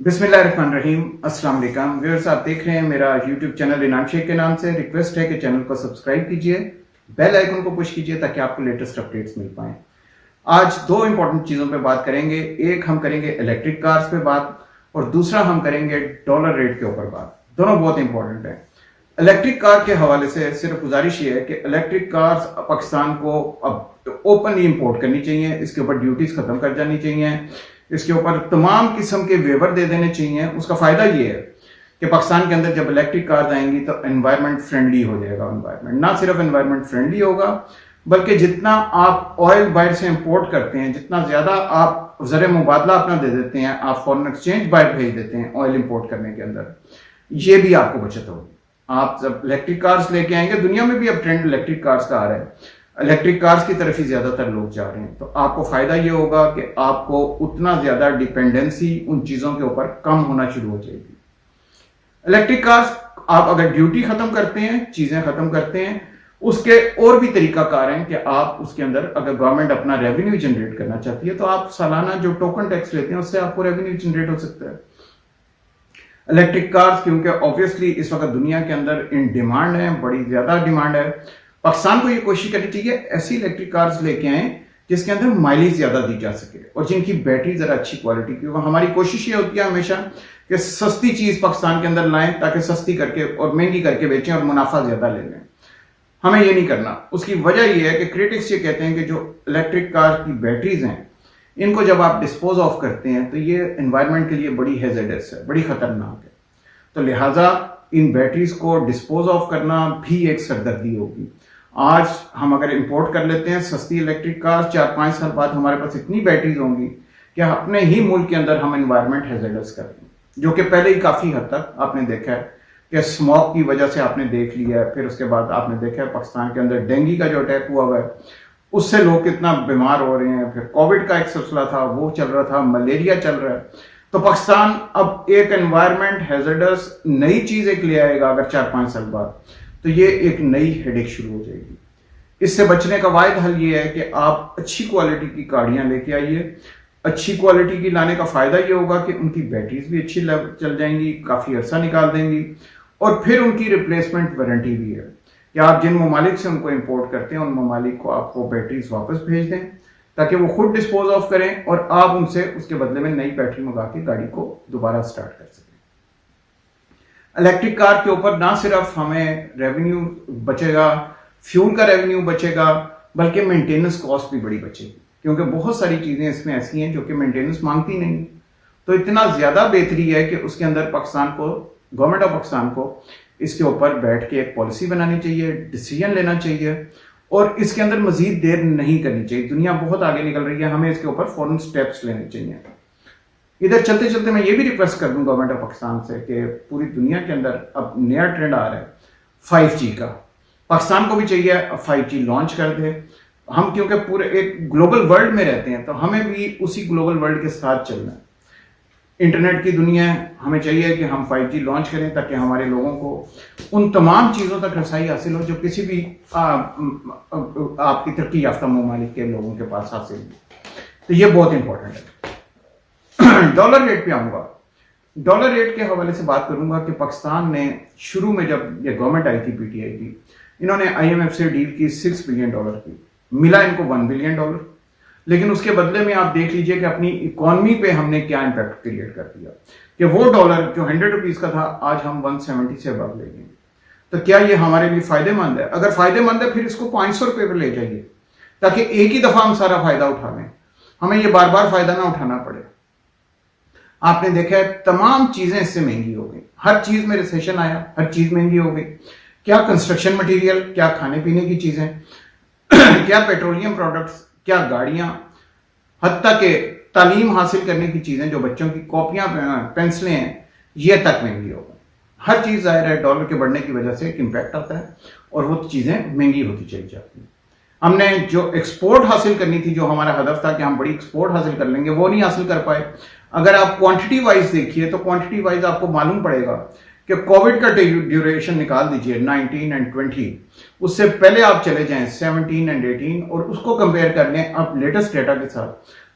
बिस्मिल्लाहिर्रहमानिर्रहीम। अस्सलाम वालेकुम व्यूअर्स, आप देख रहे हैं मेरा यूट्यूब चैनल इनाम शेख के नाम से। रिक्वेस्ट है कि चैनल को सब्सक्राइब कीजिए, बेल आइकन को पुश कीजिए ताकि आपको लेटेस्ट अपडेट्स मिल पाए। आज दो इंपॉर्टेंट चीजों पे बात करेंगे। एक हम करेंगे इलेक्ट्रिक कार्स पे बात और दूसरा हम करेंगे डॉलर रेट के ऊपर बात। दोनों बहुत इंपॉर्टेंट है। इलेक्ट्रिक कार के हवाले से सिर्फ गुजारिश ये है कि इलेक्ट्रिक कार्स पाकिस्तान को अब ओपनली इंपोर्ट करनी चाहिए, इसके ऊपर ड्यूटीज खत्म कर जानी चाहिए, इसके ऊपर तमाम किस्म के वेवर दे देने चाहिए। उसका फायदा ये है कि पाकिस्तान के अंदर जब इलेक्ट्रिक कार्स आएंगी तो एनवायरनमेंट फ्रेंडली हो जाएगा। एनवायरनमेंट ना सिर्फ एनवायरनमेंट फ्रेंडली होगा बल्कि जितना आप ऑयल बाहर से इंपोर्ट करते हैं, जितना ज्यादा आप ज़र मुबादला अपना दे देते हैं, आप फॉरेन एक्सचेंज बाहर भेज देते हैं ऑयल इंपोर्ट करने के अंदर, ये भी आपको बचत होगी। आप जब इलेक्ट्रिक कार्स लेके आएंगे, दुनिया में भी अब ट्रेंड इलेक्ट्रिक कार्स का आ रहा है, इलेक्ट्रिक कार्स की तरफ ही ज्यादातर लोग जा रहे हैं, तो आपको फायदा ये होगा कि आपको उतना ज्यादा डिपेंडेंसी उन चीजों के ऊपर कम होना शुरू हो जाएगी। इलेक्ट्रिक कार्स आप अगर ड्यूटी खत्म करते हैं, चीजें खत्म करते हैं, उसके और भी तरीकाकार हैं कि आप उसके अंदर अगर गवर्नमेंट अपना रेवेन्यू जनरेट करना चाहती है तो आप सालाना जो टोकन टैक्स लेते हैं उससे आपको रेवेन्यू जनरेट हो सकता है। इलेक्ट्रिक कार्स क्योंकि ऑब्वियसली इस वक्त दुनिया के अंदर इन डिमांड है, बड़ी ज्यादा डिमांड है, पाकिस्तान को ये कोशिश करनी चाहिए ऐसी इलेक्ट्रिक कार्स लेके आए जिसके अंदर माइलेज ज्यादा दी जा सके और जिनकी बैटरी जरा अच्छी क्वालिटी की हो। हमारी कोशिश ये होती है हमेशा कि सस्ती चीज पाकिस्तान के अंदर लाएं ताकि सस्ती करके और महंगी करके बेचें और मुनाफा ज्यादा ले लें। हमें ये नहीं करना। उसकी वजह यह है कि क्रिटिक्स ये कहते हैं कि जो इलेक्ट्रिक कार की बैटरीज हैं इनको जब आप डिस्पोज ऑफ करते हैं तो ये एनवायरनमेंट के लिए बड़ी हैजर्डस है, बड़ी खतरनाक है। तो लिहाजा इन बैटरीज को डिस्पोज ऑफ करना भी एक सरदर्दी होगी। आज हम अगर इंपोर्ट कर लेते हैं सस्ती इलेक्ट्रिक कार, 4-5 साल बाद हमारे पास इतनी बैटरीज होंगी कि अपने ही मुल्क के अंदर हम एनवायरनमेंट हैजर्डस कर रहे हैं, जो कि पहले ही काफी हद तक आपने देखा है कि स्मॉग की वजह से आपने देख लिया है। फिर उसके बाद आपने देखा है पाकिस्तान के अंदर डेंगू का जो अटैक हुआ है उससे लोग कितना बीमार हो रहे हैं। फिर कोविड का एक सिलसिला था वो चल रहा था, मलेरिया चल रहा है। तो पाकिस्तान अब एक एनवायरनमेंट हैजर्डस नई चीज एक ले आएगा अगर 4-5 साल बाद, तो ये एक नई हेडेक शुरू हो जाएगी। इससे बचने का वाहिद हल ये है कि आप अच्छी क्वालिटी की गाड़ियां लेके आइए। अच्छी क्वालिटी की लाने का फायदा ये होगा कि उनकी बैटरीज भी अच्छी चल जाएंगी, काफी अरसा निकाल देंगी और फिर उनकी रिप्लेसमेंट वारंटी भी है कि आप जिन ममालिक से उनको इंपोर्ट करते हैं उन ममालिक को आपको बैटरीज वापस भेज दें ताकि वो खुद डिस्पोज ऑफ करें और आप उनसे उसके बदले में नई बैटरी मंगा के गाड़ी को दोबारा स्टार्ट कर सकें। इलेक्ट्रिक कार के ऊपर ना सिर्फ हमें रेवेन्यू बचेगा, फ्यूल का रेवेन्यू बचेगा, बल्कि मेंटेनेंस कॉस्ट भी बड़ी बचेगी क्योंकि बहुत सारी चीजें इसमें ऐसी हैं जो कि मेंटेनेंस मांगती नहीं। तो इतना ज्यादा बेहतरी है कि उसके अंदर पाकिस्तान को, गवर्नमेंट ऑफ पाकिस्तान को इसके ऊपर बैठ के एक पॉलिसी बनानी चाहिए, डिसीजन लेना चाहिए और इसके अंदर मजीद देर नहीं करनी चाहिए। दुनिया बहुत आगे निकल रही है, हमें इसके ऊपर फौरन स्टेप्स लेने चाहिए। इधर चलते चलते मैं ये भी रिक्वेस्ट कर दूं गवर्नमेंट ऑफ पाकिस्तान से कि पूरी दुनिया के अंदर अब नया ट्रेंड आ रहा है 5G का, पाकिस्तान को भी चाहिए अब 5G लॉन्च कर दे। हम क्योंकि पूरे एक ग्लोबल वर्ल्ड में रहते हैं तो हमें भी उसी ग्लोबल वर्ल्ड के साथ चलना है। इंटरनेट की दुनिया है, हमें चाहिए कि हम 5G लॉन्च करें ताकि हमारे लोगों को उन तमाम चीज़ों तक रसाई हासिल हो जो किसी भी आपकी तरक्की याफ्ता ममालिक के लोगों के पास हासिल हो। तो ये बहुत इंपॉर्टेंट है। डॉलर रेट पे आऊंगा। डॉलर रेट के हवाले से बात करूंगा कि पाकिस्तान ने शुरू में जब ये गवर्नमेंट आई थी पीटीआई की, इन्होंने IMF से डील की $6 बिलियन की, मिला इनको $1 बिलियन, लेकिन उसके बदले में आप देख लीजिए कि अपनी इकोनॉमी पे हमने क्या इंपैक्ट क्रिएट कर दिया कि वो डॉलर जो 100 रुपीज का था आज हम 170 से अब ले गए। तो क्या ये हमारे लिए फायदेमंद है? अगर फायदेमंद है फिर इसको 500 रुपए पर ले जाइए ताकि एक ही दफा हम सारा फायदा उठा लें, हमें ये बार बार फायदा ना उठाना पड़े। आपने देखा है तमाम चीजें इससे महंगी हो गई, हर चीज में रिसेशन आया, हर चीज महंगी हो गई। क्या कंस्ट्रक्शन मटेरियल, क्या खाने पीने की चीजें क्या पेट्रोलियम प्रोडक्ट्स, क्या गाड़ियां, हत्ता के तालीम हासिल करने की चीजें जो बच्चों की कॉपियां पेंसिलें हैं ये तक महंगी हो गई। हर चीज जाहिर है डॉलर के बढ़ने की वजह से एक इंपैक्ट आता है और वो चीजें महंगी होती चली जाती हैं। हमने जो एक्सपोर्ट हासिल करनी थी, जो हमारा हदफ था कि हम बड़ी एक्सपोर्ट हासिल कर लेंगे, वो नहीं हासिल कर पाए। अगर आप क्वांटिटी वाइज देखिए तो क्वांटिटी वाइज आपको मालूम पड़ेगा कि कोविड का ड्यूरेशन निकाल दीजिए 19 और 20, उससे पहले आप चले जाएं 17 और 18 और उसको कंपेयर कर लें आप लेटेस्ट डेटा के साथ,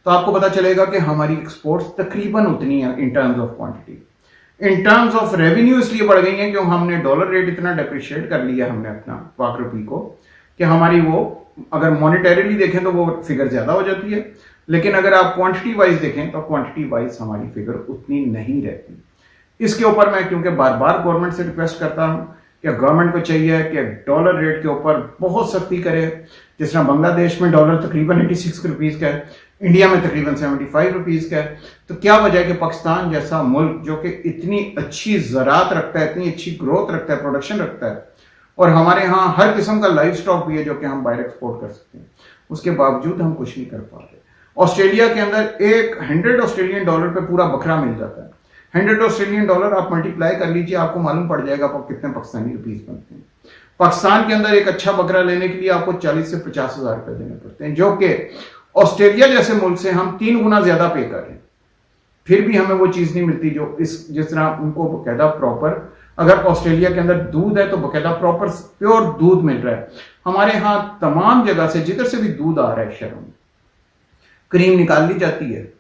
तो आपको पता चलेगा कि हमारी एक्सपोर्ट्स तकरीबन उतनी है in terms of quantity. In terms of revenue इसलिए बढ़ गई है क्योंकि हमने डॉलर रेट इतना डेप्रिशिएट कर लिया हमने अपना पाक रुपये को कि हमारी वो अगर मॉनेटरीली देखें तो वो फिगर ज्यादा हो जाती है, लेकिन अगर आप क्वांटिटी वाइज देखें तो क्वांटिटी वाइज हमारी फिगर उतनी नहीं रहती। इसके ऊपर मैं क्योंकि बार बार गवर्नमेंट से रिक्वेस्ट करता हूं कि गवर्नमेंट को चाहिए कि डॉलर रेट के ऊपर बहुत सख्ती करे। जिस तरह बांग्लादेश में डॉलर तकरीबन 86 रुपीज का है, इंडिया में तकरीबन 75 रुपीज का है, तो क्या वजह है कि पाकिस्तान जैसा मुल्क जो कि इतनी अच्छी ज़रात रखता है, इतनी अच्छी ग्रोथ रखता है, प्रोडक्शन रखता है, और हमारे यहाँ हर किस्म का लाइव स्टॉक भी है जो कि हम बाहर एक्सपोर्ट कर सकते हैं, उसके बावजूद हम कुछ नहीं कर पा रहे। ऑस्ट्रेलिया के अंदर एक 100 ऑस्ट्रेलियन डॉलर पे पूरा बकरा मिल जाता है। 100 ऑस्ट्रेलियन डॉलर आप मल्टीप्लाई कर लीजिए, आपको मालूम पड़ जाएगा आपको कितने पाकिस्तानी रुपीस बनते हैं। पाकिस्तान के अंदर एक अच्छा बकरा लेने के लिए आपको 40 से 50 हजार रुपए देने पड़ते हैं, जो कि ऑस्ट्रेलिया जैसे मुल्क से हम 3 गुना ज्यादा पे कर रहे हैं, फिर भी हमें वो चीज नहीं मिलती जो जिस तरह उनको बकायदा प्रॉपर, अगर ऑस्ट्रेलिया के अंदर दूध है तो बकायदा प्रॉपर प्योर दूध मिल रहा है। हमारे यहाँ तमाम जगह से जिधर से भी दूध आ रहा है शहरों में क्रीम निकाल ली जाती है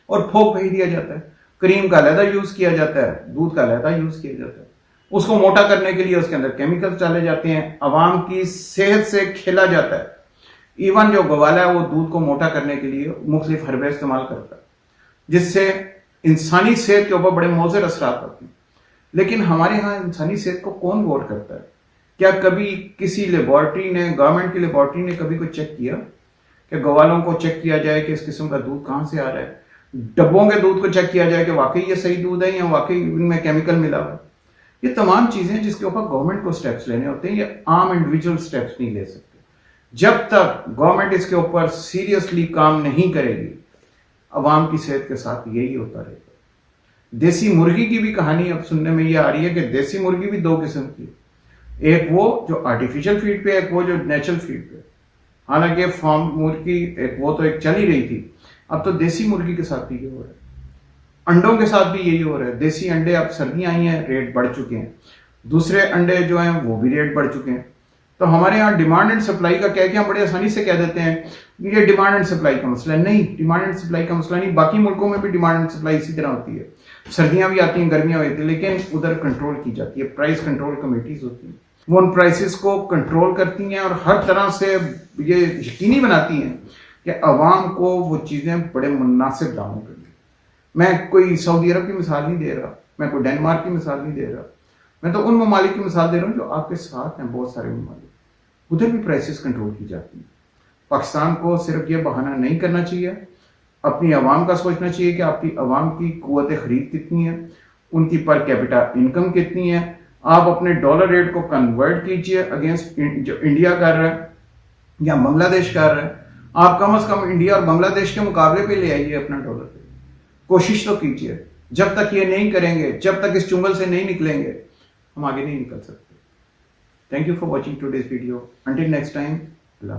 और फोक भेज दिया जाता है। क्रीम का अलहदा यूज किया जाता है, दूध का अलहदा यूज किया जाता है। उसको मोटा करने के लिए उसके अंदर केमिकल्स डाले जाते हैं, अवाम की सेहत से खेला जाता है। इवन जो गवाला है वो दूध को मोटा करने के लिए मुख्तलिफ हर्बे इस्तेमाल करता है, जिससे इंसानी सेहत के ऊपर बड़े मोज़र असरात होते हैं। लेकिन हमारे यहाँ इंसानी सेहत को कौन गौर करता है? क्या कभी किसी लेबॉर्ट्री ने, गवर्नमेंट की लेबॉर्ट्री ने कभी कोई चेक किया कि गवालों को चेक किया जाए कि इस किस्म का दूध कहां से आ रहा है? डब्बों के दूध को चेक किया जाए कि वाकई ये सही दूध है या वाकई इनमें केमिकल मिला हुआ है? ये तमाम चीजें जिसके ऊपर गवर्नमेंट को स्टेप्स लेने होते हैं, ये आम इंडिविजुअल स्टेप्स नहीं ले सकते। जब तक गवर्नमेंट इसके ऊपर सीरियसली काम नहीं करेगी, अवाम की सेहत के साथ यही होता रहेगा। देसी मुर्गी की भी कहानी अब सुनने में ये आ रही है कि देसी मुर्गी भी 2 किस्म की है, एक वो जो आर्टिफिशियल फीड पे है, एक वो जो नेचुरल फीड पे। हालांकि फार्म मुर्गी एक वो तो एक चल ही रही थी, अब तो देसी मुर्गी के साथ भी ये हो रहा है, अंडों के साथ भी यही हो रहा है। देसी अंडे, अब सर्दियां आई हैं, रेट बढ़ चुके हैं, दूसरे अंडे जो हैं वो भी रेट बढ़ चुके हैं। तो हमारे यहाँ डिमांड एंड सप्लाई का क्या हम बड़े आसानी से कह देते हैं ये डिमांड एंड सप्लाई का मसला है। नहीं, डिमांड एंड सप्लाई का मसला नहीं, बाकी मुल्कों में भी डिमांड एंड सप्लाई इसी तरह होती है। सर्दियां भी आती हैं, गर्मियां भी आती हैं, लेकिन उधर कंट्रोल की जाती है, प्राइस कंट्रोल कमेटीज होती हैं, वो उन प्राइसेस को कंट्रोल करती हैं और हर तरह से ये यकीनी बनाती हैं कि अवाम को वो चीजें बड़े मुनासिब दामों पर मिले। मैं कोई सऊदी अरब की मिसाल नहीं दे रहा, मैं कोई डेनमार्क की मिसाल नहीं दे रहा, मैं तो उन ममालिक की मिसाल दे रहा हूँ जो आपके साथ हैं, बहुत सारे ममालिक, उधर भी प्राइसेस कंट्रोल की जाती हैं। पाकिस्तान को सिर्फ ये बहाना नहीं करना चाहिए, अपनी आवाम का सोचना चाहिए कि आपकी आवाम की कुव्वत खरीद कितनी है, उनकी पर कैपिटा इनकम कितनी है। आप अपने डॉलर रेट को कन्वर्ट कीजिए अगेंस्ट जो इंडिया कर रहा है या बांग्लादेश कर रहा है। आप कम से कम इंडिया और बांग्लादेश के मुकाबले पे ले आइए अपना डॉलर रेट, कोशिश तो कीजिए। जब तक ये नहीं करेंगे, जब तक इस चुंगल से नहीं निकलेंगे, हम आगे नहीं निकल सकते। Thank you for watching today's video. Until next time, Allah.